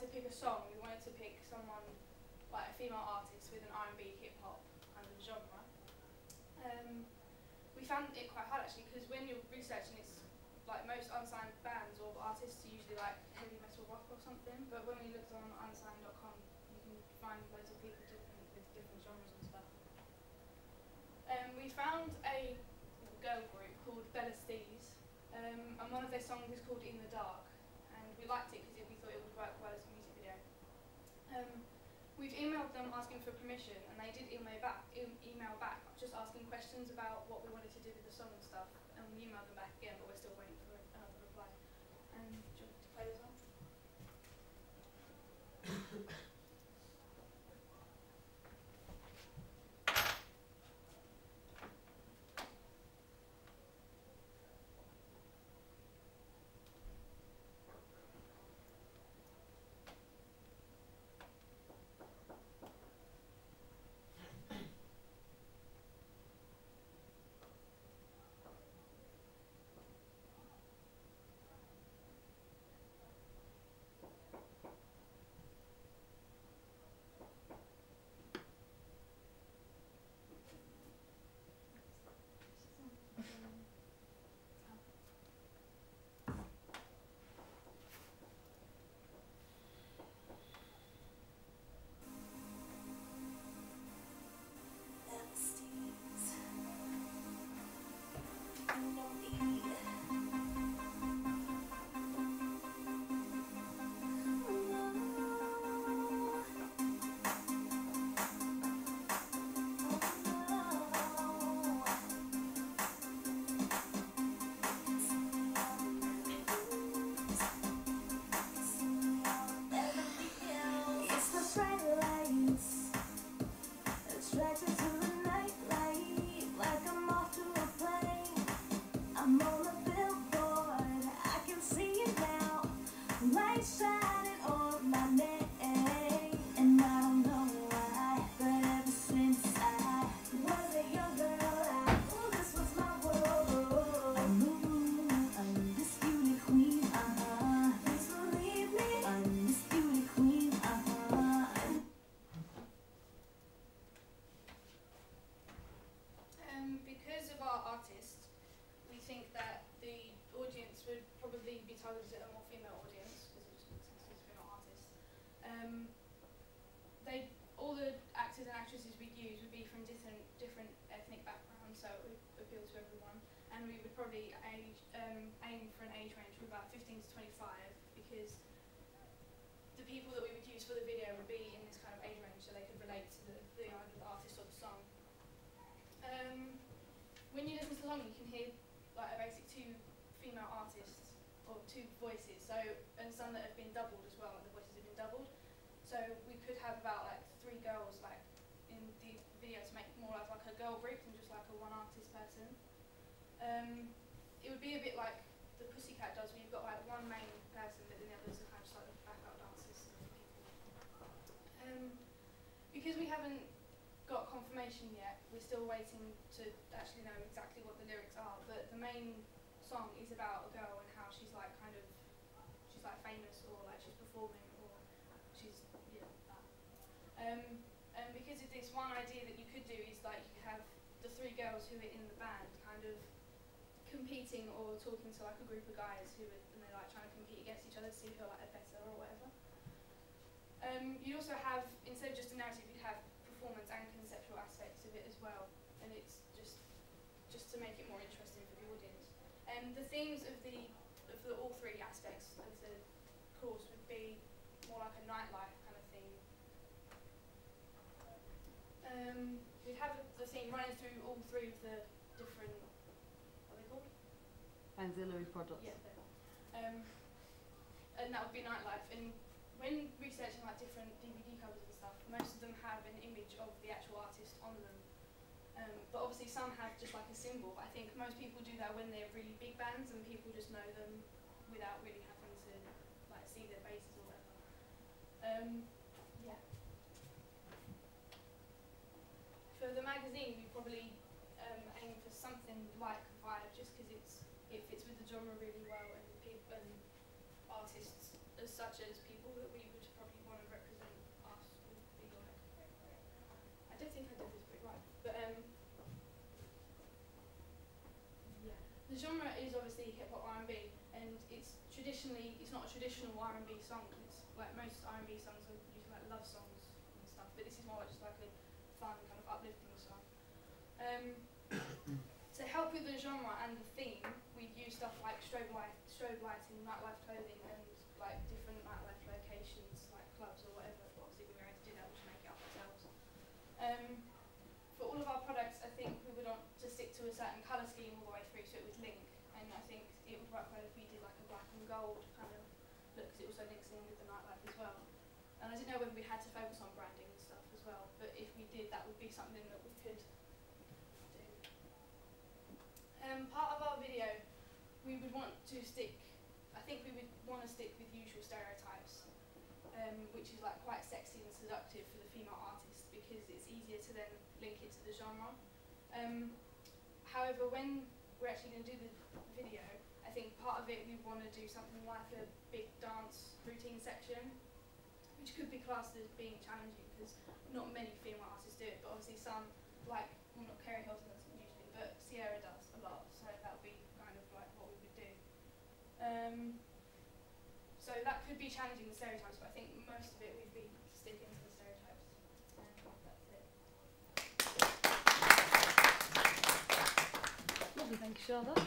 to pick a song, we wanted to pick someone, like a female artist with an R&B, hip-hop kind of genre. We found it quite hard actually, because when you're researching, it's like most unsigned bands or artists are usually like heavy metal rock or something, but when we looked on unsigned.com, you can find loads of people with different genres and stuff. We found a girl group called Bella Steez, and one of their songs is called In the Dark, and we liked it because we thought it would work well as a music video. We've emailed them asking for permission, and they did email back just asking questions about what we wanted to do with the song and stuff, and we emailed them back again, but we're still waiting for another reply. Do you want to play this one? Because of our artists, we think that the audience would probably be targeted at a more female audience, because it just makes sense because we're not artists. All the actors and actresses we'd use would be from different ethnic backgrounds, so it would appeal to everyone. And we would probably aim for an age range of about 15 to 25, because the people that we would use for the video would be in this kind of age range, so they could relate to the artist or the song. When you listen to the song, you can hear like a basic 2 female artists or 2 voices. So, and some that have been doubled as well. Like the voices have been doubled. So we could have about like 3 girls like in the video to make more like a girl group than just like a one artist person. It would be a bit like the Pussycat does, where you've got like one main person, but then the others are kind of just like backup dancers. Because we haven't got confirmation yet, we're still waiting to actually know exactly what the lyrics are, but the main song is about a girl and how she's like she's like famous, or like she's performing, or she's, yeah, that. And because of this, one idea that you could do is like you could have the 3 girls who are in the band kind of competing or talking to like a group of guys who are, and they're like trying to compete against each other to see who are like better or whatever. You also have, instead of just a narrative, you'd have performance and conceptual aspects of it as well, and it's just to make it more interesting for the audience. And the themes of all 3 aspects of the course would be more like a nightlife kind of theme. We'd have the theme running through all 3 of the different, what are they called? Auxiliary products. Yeah. And that would be nightlife. And when researching like different DVD covers and stuff, most of them have an image of the actual artist on them. But obviously some have just like a symbol. I think most people do that when they're really big bands and people just know them without really having to like see their faces or whatever. Yeah. For the magazine, we probably aim for something like Vibe, just because it fits with the genre really well, and artists as such as people that we would probably want to represent us would be like. I don't think I did this bit right, but yeah. The genre is obviously hip hop R&B, and it's not a traditional R&B song. It's like most R&B songs are usually like love songs and stuff, but this is more just like a fun kind of uplifting song. To help with the genre and the theme, we've used stuff like strobe lighting, nightlife clothing, and like different nightlife locations, like clubs or whatever. Obviously, we were able to do that, we should make it up ourselves. For all of our products, I think we would want to stick to a certain colour scheme all the way through, so it would link. And I think it would work well if we did like a black and gold kind of look, because it also links in with the nightlife as well. And I didn't know whether we had to focus on branding and stuff as well, but if we did, that would be something that we could do. Part of our video, we would want to stick, I think we would want to stick with usual stereotypes, which is like quite sexy and seductive for the female artist because it's easier to then link it to the genre. However, when we're actually going to do the video, I think part of it we want to do something like a big dance routine section, which could be classed as being challenging because not many female artists do it, but obviously some, like, well, not Kerry Hilton doesn't usually, but Sierra does a lot, so that would be kind of like what we would do. So that could be challenging the stereotypes, but I think most of it we'd be sticking to the stereotypes. That's it. Lovely, thank you, Charlotte.